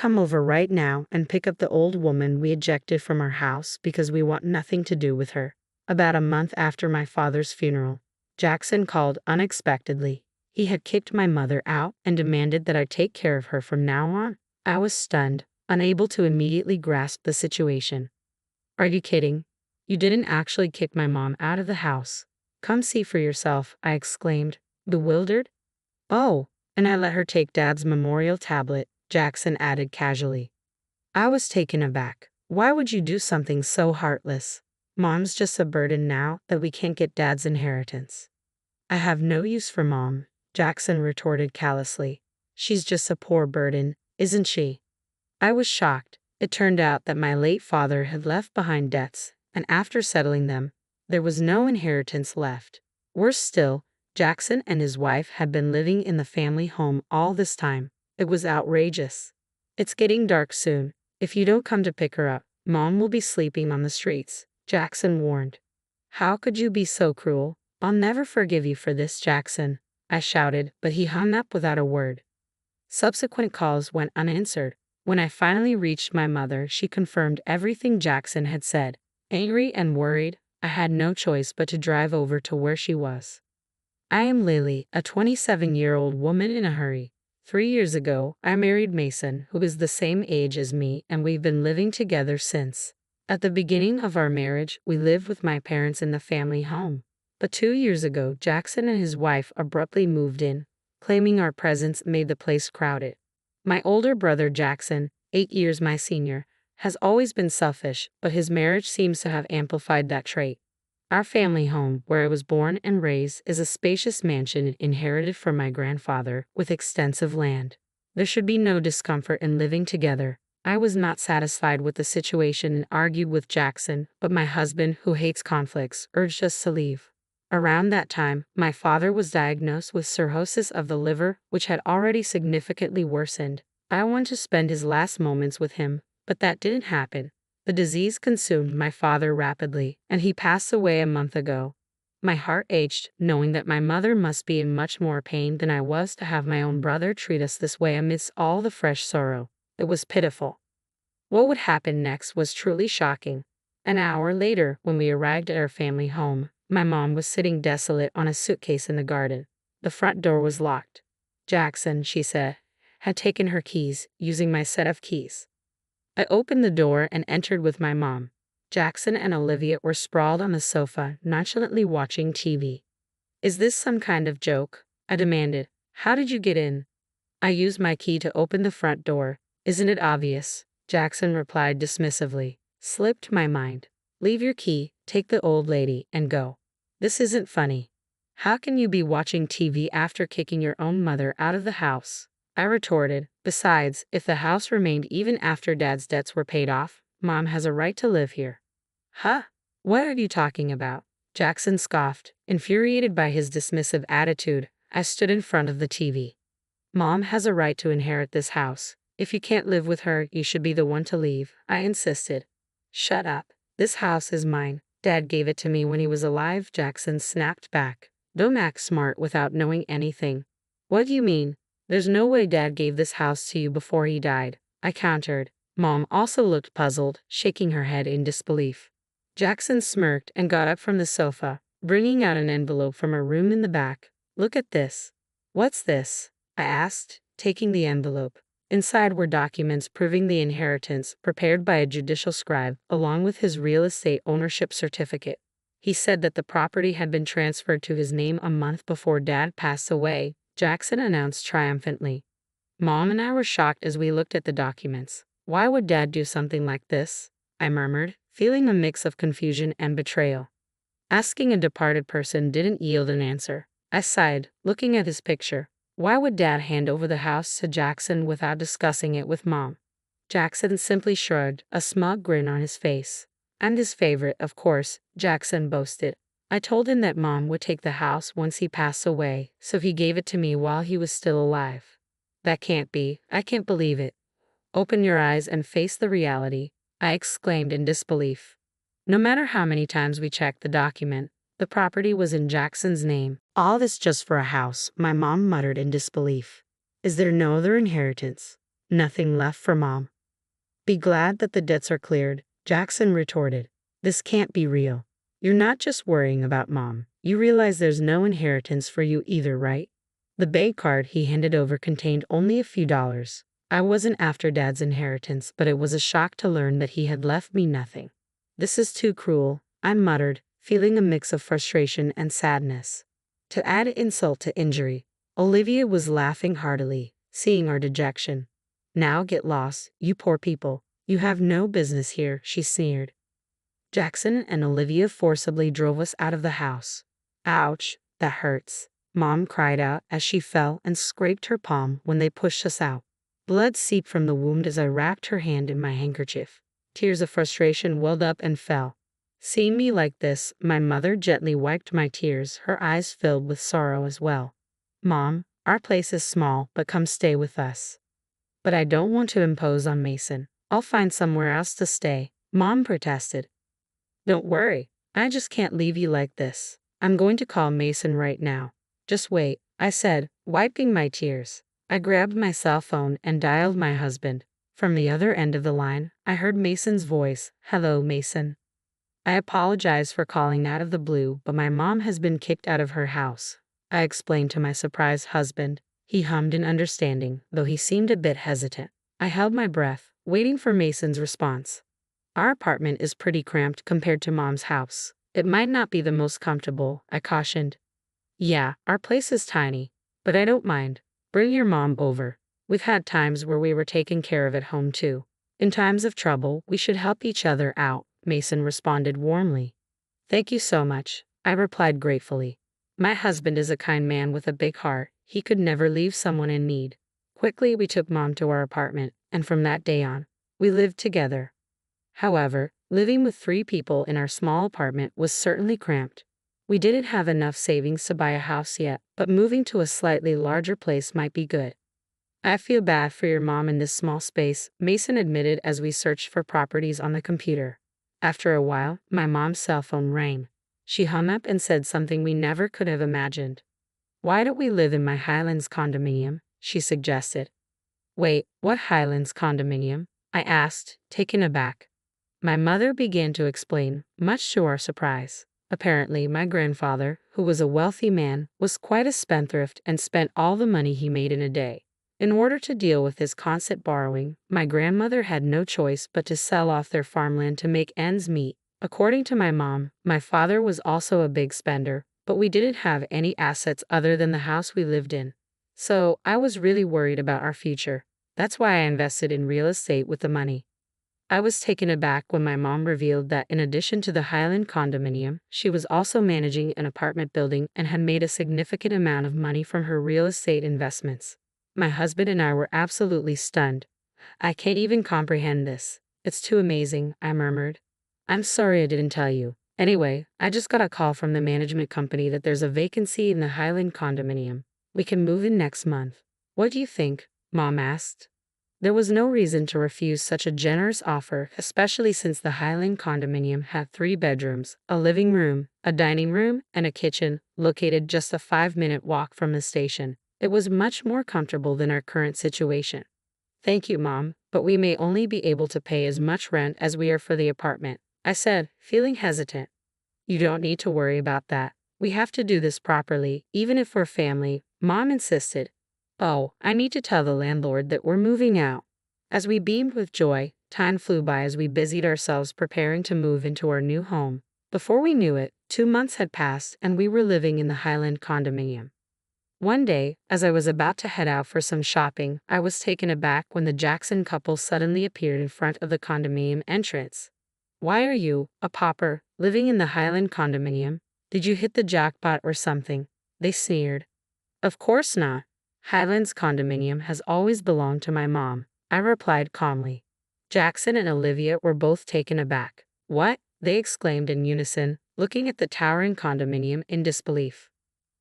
come over right now and pick up the old woman we ejected from our house because we want nothing to do with her. About a month after my father's funeral, Jackson called unexpectedly. He had kicked my mother out and demanded that I take care of her from now on. I was stunned, unable to immediately grasp the situation. Are you kidding? You didn't actually kick my mom out of the house. Come see for yourself, I exclaimed, bewildered. Oh, and I let her take Dad's memorial tablet, Jackson added casually. I was taken aback. Why would you do something so heartless? Mom's just a burden now that we can't get Dad's inheritance. I have no use for Mom, Jackson retorted callously. She's just a poor burden, isn't she? I was shocked. It turned out that my late father had left behind debts, and after settling them, there was no inheritance left. Worse still, Jackson and his wife had been living in the family home all this time. It was outrageous. It's getting dark soon. If you don't come to pick her up, Mom will be sleeping on the streets, Jackson warned. How could you be so cruel? I'll never forgive you for this, Jackson, I shouted, but he hung up without a word. Subsequent calls went unanswered. When I finally reached my mother, she confirmed everything Jackson had said. Angry and worried, I had no choice but to drive over to where she was. I am Lily, a 27-year-old woman in a hurry. 3 years ago, I married Mason, who is the same age as me, and we've been living together since. At the beginning of our marriage, we lived with my parents in the family home. But 2 years ago, Jackson and his wife abruptly moved in, claiming our presence made the place crowded. My older brother Jackson, 8 years my senior, has always been selfish, but his marriage seems to have amplified that trait. Our family home, where I was born and raised, is a spacious mansion inherited from my grandfather with extensive land. There should be no discomfort in living together. I was not satisfied with the situation and argued with Jackson, but my husband, who hates conflicts, urged us to leave. Around that time, my father was diagnosed with cirrhosis of the liver, which had already significantly worsened. I wanted to spend his last moments with him, but that didn't happen. The disease consumed my father rapidly, and he passed away a month ago. My heart ached, knowing that my mother must be in much more pain than I was to have my own brother treat us this way amidst all the fresh sorrow. It was pitiful. What would happen next was truly shocking. An hour later, when we arrived at our family home, my mom was sitting desolate on a suitcase in the garden. The front door was locked. Jackson, she said, had taken her keys, using my set of keys. I opened the door and entered with my mom. Jackson and Olivia were sprawled on the sofa, nonchalantly watching TV. Is this some kind of joke? I demanded. How did you get in? I used my key to open the front door. Isn't it obvious? Jackson replied dismissively. Slipped my mind. Leave your key, take the old lady, and go. This isn't funny. How can you be watching TV after kicking your own mother out of the house? I retorted. Besides, if the house remained even after Dad's debts were paid off, Mom has a right to live here. Huh? What are you talking about? Jackson scoffed, infuriated by his dismissive attitude. I stood in front of the TV. Mom has a right to inherit this house. If you can't live with her, you should be the one to leave, I insisted. Shut up. This house is mine. Dad gave it to me when he was alive, Jackson snapped back. Don't act smart without knowing anything. What do you mean? There's no way Dad gave this house to you before he died, I countered. Mom also looked puzzled, shaking her head in disbelief. Jackson smirked and got up from the sofa, bringing out an envelope from a room in the back. Look at this. What's this? I asked, taking the envelope. Inside were documents proving the inheritance prepared by a judicial scribe, along with his real estate ownership certificate. He said that the property had been transferred to his name a month before Dad passed away, Jackson announced triumphantly. Mom and I were shocked as we looked at the documents. Why would Dad do something like this? I murmured, feeling a mix of confusion and betrayal. Asking a departed person didn't yield an answer. I sighed, looking at his picture. Why would Dad hand over the house to Jackson without discussing it with Mom? Jackson simply shrugged, a smug grin on his face. I'm his favorite, of course, Jackson boasted. I told him that Mom would take the house once he passed away, so he gave it to me while he was still alive. That can't be. I can't believe it. Open your eyes and face the reality, I exclaimed in disbelief. No matter how many times we checked the document, the property was in Jackson's name. All this just for a house, my mom muttered in disbelief. Is there no other inheritance? Nothing left for Mom. Be glad that the debts are cleared, Jackson retorted. This can't be real. You're not just worrying about Mom. You realize there's no inheritance for you either, right? The bank card he handed over contained only a few dollars. I wasn't after Dad's inheritance, but it was a shock to learn that he had left me nothing. This is too cruel, I muttered, feeling a mix of frustration and sadness. To add insult to injury, Olivia was laughing heartily, seeing our dejection. Now get lost, you poor people. You have no business here, she sneered. Jackson and Olivia forcibly drove us out of the house. Ouch, that hurts, Mom cried out as she fell and scraped her palm when they pushed us out. Blood seeped from the wound as I wrapped her hand in my handkerchief. Tears of frustration welled up and fell. Seeing me like this, my mother gently wiped my tears, her eyes filled with sorrow as well. Mom, our place is small, but come stay with us. But I don't want to impose on Mason. I'll find somewhere else to stay, Mom protested. Don't worry, I just can't leave you like this. I'm going to call Mason right now. Just wait, I said, wiping my tears. I grabbed my cell phone and dialed my husband. From the other end of the line, I heard Mason's voice. Hello, Mason. I apologize for calling out of the blue, but my mom has been kicked out of her house, I explained to my surprised husband. He hummed in understanding, though he seemed a bit hesitant. I held my breath, waiting for Mason's response. Our apartment is pretty cramped compared to Mom's house. It might not be the most comfortable, I cautioned. Yeah, our place is tiny, but I don't mind. Bring your mom over. We've had times where we were taken care of at home too. In times of trouble, we should help each other out, Mason responded warmly. Thank you so much, I replied gratefully. My husband is a kind man with a big heart. He could never leave someone in need. Quickly, we took Mom to our apartment, and from that day on, we lived together. However, living with 3 people in our small apartment was certainly cramped. We didn't have enough savings to buy a house yet, but moving to a slightly larger place might be good. I feel bad for your mom in this small space, Mason admitted as we searched for properties on the computer. After a while, my mom's cell phone rang. She hung up and said something we never could have imagined. Why don't we live in my Highlands condominium? She suggested. Wait, what Highlands condominium? I asked, taken aback. My mother began to explain, much to our surprise. Apparently, my grandfather, who was a wealthy man, was quite a spendthrift and spent all the money he made in a day. In order to deal with his constant borrowing, my grandmother had no choice but to sell off their farmland to make ends meet. According to my mom, my father was also a big spender, but we didn't have any assets other than the house we lived in. So, I was really worried about our future. That's why I invested in real estate with the money. I was taken aback when my mom revealed that in addition to the Highland condominium, she was also managing an apartment building and had made a significant amount of money from her real estate investments. My husband and I were absolutely stunned. I can't even comprehend this. It's too amazing, I murmured. I'm sorry I didn't tell you. Anyway, I just got a call from the management company that there's a vacancy in the Highland condominium. We can move in next month. What do you think? Mom asked. There was no reason to refuse such a generous offer, especially since the Highland condominium had 3 bedrooms, a living room, a dining room, and a kitchen, located just a 5-minute walk from the station. It was much more comfortable than our current situation. Thank you, Mom, but we may only be able to pay as much rent as we are for the apartment, I said, feeling hesitant. You don't need to worry about that. We have to do this properly, even if we're family, Mom insisted. Oh, I need to tell the landlord that we're moving out. As we beamed with joy, time flew by as we busied ourselves preparing to move into our new home. Before we knew it, 2 months had passed and we were living in the Highland condominium. One day, as I was about to head out for some shopping, I was taken aback when the Jackson couple suddenly appeared in front of the condominium entrance. Why are you, a pauper, living in the Highland condominium? Did you hit the jackpot or something? They sneered. Of course not. Highlands condominium has always belonged to my mom, I replied calmly. Jackson and Olivia were both taken aback. What? They exclaimed in unison, looking at the towering condominium in disbelief.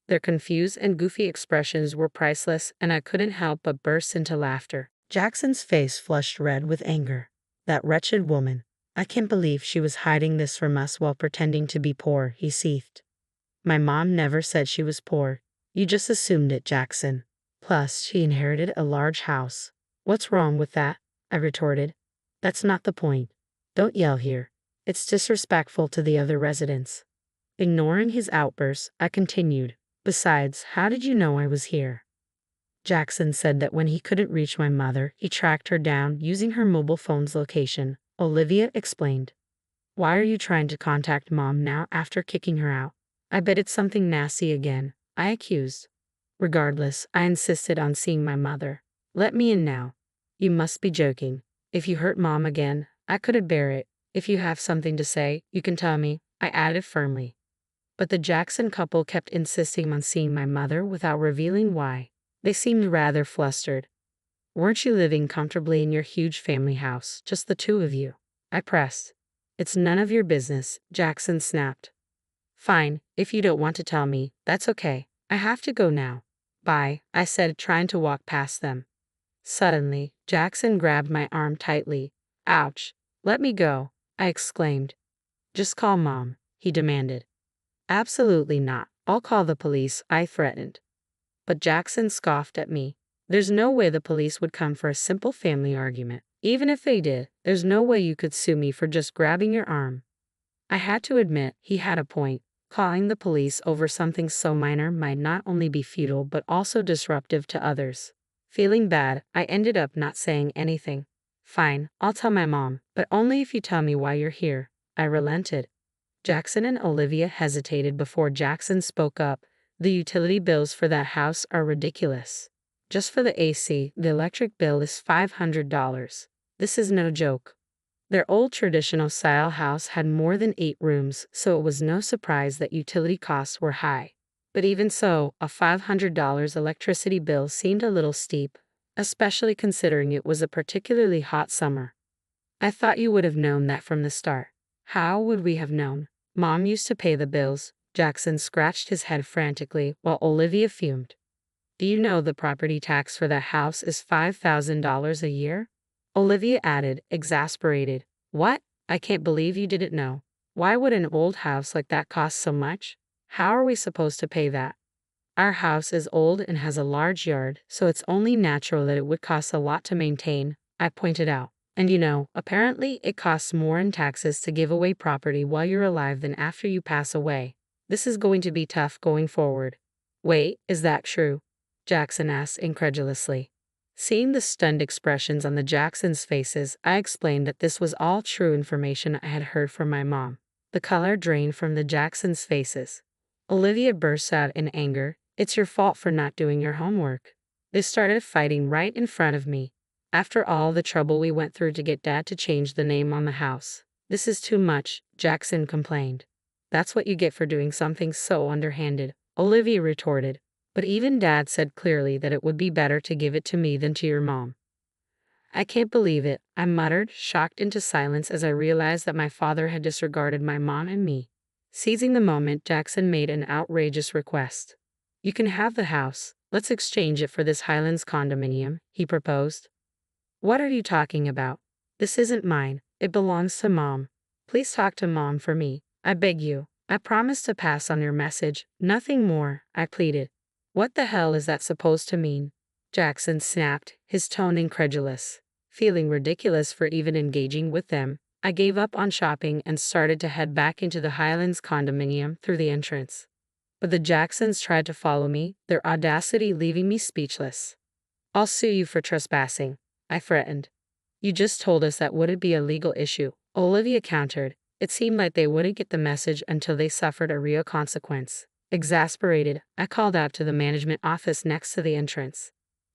Their confused and goofy expressions were priceless, and I couldn't help but burst into laughter. Jackson's face flushed red with anger. That wretched woman. I can't believe she was hiding this from us while pretending to be poor, he seethed. My mom never said she was poor. You just assumed it, Jackson. Plus, she inherited a large house. What's wrong with that? I retorted. That's not the point. Don't yell here. It's disrespectful to the other residents. Ignoring his outbursts, I continued. Besides, how did you know I was here? Jackson said that when he couldn't reach my mother, he tracked her down using her mobile phone's location. Olivia explained. Why are you trying to contact Mom now after kicking her out? I bet it's something nasty again, I accused. Regardless, I insisted on seeing my mother. Let me in now. You must be joking. If you hurt Mom again, I couldn't bear it. If you have something to say, you can tell me, I added firmly. But the Jackson couple kept insisting on seeing my mother without revealing why. They seemed rather flustered. Weren't you living comfortably in your huge family house, just the two of you? I pressed. It's none of your business, Jackson snapped. Fine, if you don't want to tell me, that's okay. I have to go now. Bye, I said, trying to walk past them. Suddenly, Jackson grabbed my arm tightly. Ouch. Let me go, I exclaimed. Just call Mom, he demanded. Absolutely not. I'll call the police, I threatened. But Jackson scoffed at me. There's no way the police would come for a simple family argument. Even if they did, there's no way you could sue me for just grabbing your arm. I had to admit, he had a point. Calling the police over something so minor might not only be futile but also disruptive to others. Feeling bad, I ended up not saying anything. Fine, I'll tell my mom, but only if you tell me why you're here. I relented. Jackson and Olivia hesitated before Jackson spoke up. The utility bills for that house are ridiculous. Just for the AC, the electric bill is $500. This is no joke. Their old traditional style house had more than 8 rooms, so it was no surprise that utility costs were high. But even so, a $500 electricity bill seemed a little steep, especially considering it was a particularly hot summer. I thought you would have known that from the start. How would we have known? Mom used to pay the bills. Jackson scratched his head frantically while Olivia fumed. Do you know the property tax for that house is $5,000 a year? Olivia added, exasperated. What? I can't believe you didn't know. Why would an old house like that cost so much? How are we supposed to pay that? Our house is old and has a large yard, so it's only natural that it would cost a lot to maintain, I pointed out. And apparently it costs more in taxes to give away property while you're alive than after you pass away. This is going to be tough going forward. Wait, is that true? Jackson asked incredulously. Seeing the stunned expressions on the Jacksons' faces, I explained that this was all true information I had heard from my mom. The color drained from the Jacksons' faces. Olivia burst out in anger. It's your fault for not doing your homework. They started fighting right in front of me. After all the trouble we went through to get Dad to change the name on the house. This is too much, Jackson complained. That's what you get for doing something so underhanded, Olivia retorted. But even Dad said clearly that it would be better to give it to me than to your mom. I can't believe it, I muttered, shocked into silence as I realized that my father had disregarded my mom and me. Seizing the moment, Jackson made an outrageous request. You can have the house. Let's exchange it for this Highlands condominium, he proposed. What are you talking about? This isn't mine. It belongs to Mom. Please talk to Mom for me. I beg you. I promise to pass on your message. Nothing more, I pleaded. What the hell is that supposed to mean? Jackson snapped, his tone incredulous. Feeling ridiculous for even engaging with them, I gave up on shopping and started to head back into the Highlands condominium through the entrance. But the Jacksons tried to follow me, their audacity leaving me speechless. I'll sue you for trespassing, I threatened. You just told us that wouldn't be a legal issue, Olivia countered. It seemed like they wouldn't get the message until they suffered a real consequence. Exasperated, I called out to the management office next to the entrance.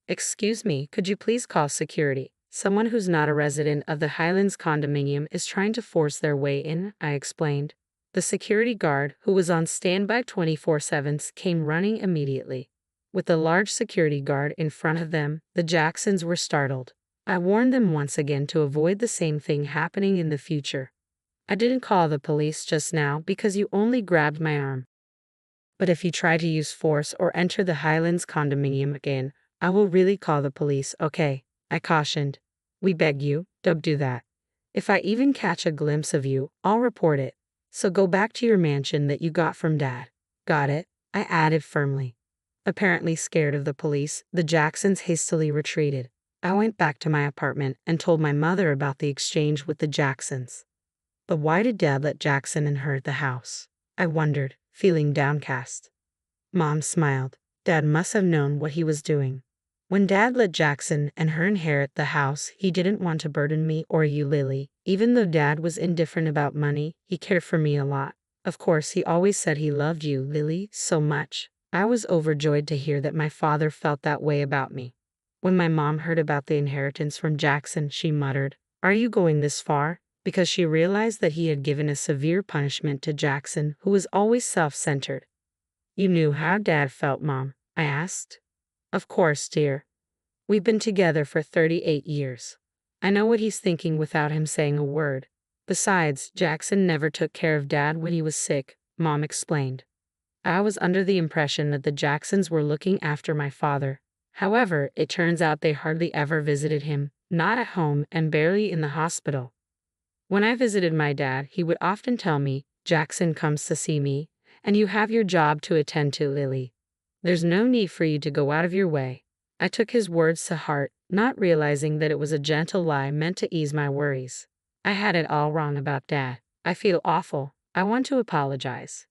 Excuse me, could you please call security? Someone who's not a resident of the Highlands condominium is trying to force their way in, I explained. The security guard, who was on standby 24/7, came running immediately. With the large security guard in front of them, the Jacksons were startled. I warned them once again to avoid the same thing happening in the future. I didn't call the police just now because you only grabbed my arm. But if you try to use force or enter the Highlands condominium again, I will really call the police, okay? I cautioned. We beg you, don't do that. If I even catch a glimpse of you, I'll report it. So go back to your mansion that you got from Dad. Got it? I added firmly. Apparently scared of the police, the Jacksons hastily retreated. I went back to my apartment and told my mother about the exchange with the Jacksons. But why did Dad let Jackson inherit the house? I wondered, feeling downcast. Mom smiled. Dad must have known what he was doing. When Dad let Jackson and her inherit the house, he didn't want to burden me or you, Lily. Even though Dad was indifferent about money, he cared for me a lot. Of course, he always said he loved you, Lily, so much. I was overjoyed to hear that my father felt that way about me. When my mom heard about the inheritance from Jackson, she muttered, "Are you going this far?" Because she realized that he had given a severe punishment to Jackson, who was always self-centered. "You knew how Dad felt, Mom?" I asked. "Of course, dear. We've been together for 38 years. I know what he's thinking without him saying a word. Besides, Jackson never took care of Dad when he was sick," Mom explained. I was under the impression that the Jacksons were looking after my father. However, it turns out they hardly ever visited him, not at home and barely in the hospital. When I visited my dad, he would often tell me, "Jackson comes to see me, and you have your job to attend to, Lily. There's no need for you to go out of your way." I took his words to heart, not realizing that it was a gentle lie meant to ease my worries. I had it all wrong about Dad. I feel awful. I want to apologize.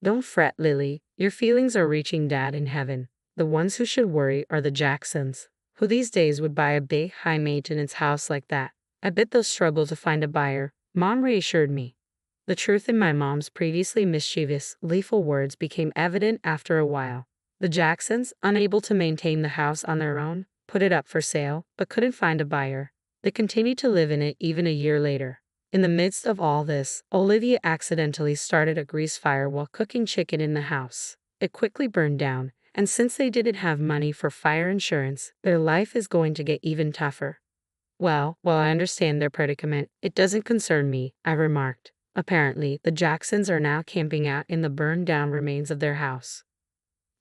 "Don't fret, Lily. Your feelings are reaching Dad in heaven. The ones who should worry are the Jacksons. Who these days would buy a big, high-maintenance house like that? I bet they'll struggle to find a buyer," Mom reassured me. The truth in my mom's previously mischievous, gleeful words became evident after a while. The Jacksons, unable to maintain the house on their own, put it up for sale, but couldn't find a buyer. They continued to live in it even a year later. In the midst of all this, Olivia accidentally started a grease fire while cooking chicken in the house. It quickly burned down, and since they didn't have money for fire insurance, their life is going to get even tougher. "Well, while I understand their predicament, it doesn't concern me," I remarked. Apparently, the Jacksons are now camping out in the burned-down remains of their house.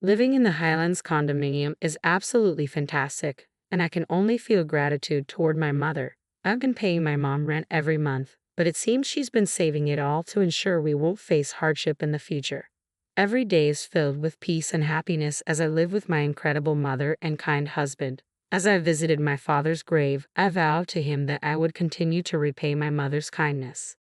Living in the Highlands condominium is absolutely fantastic, and I can only feel gratitude toward my mother. I've been paying my mom rent every month, but it seems she's been saving it all to ensure we won't face hardship in the future. Every day is filled with peace and happiness as I live with my incredible mother and kind husband. As I visited my father's grave, I vowed to him that I would continue to repay my mother's kindness.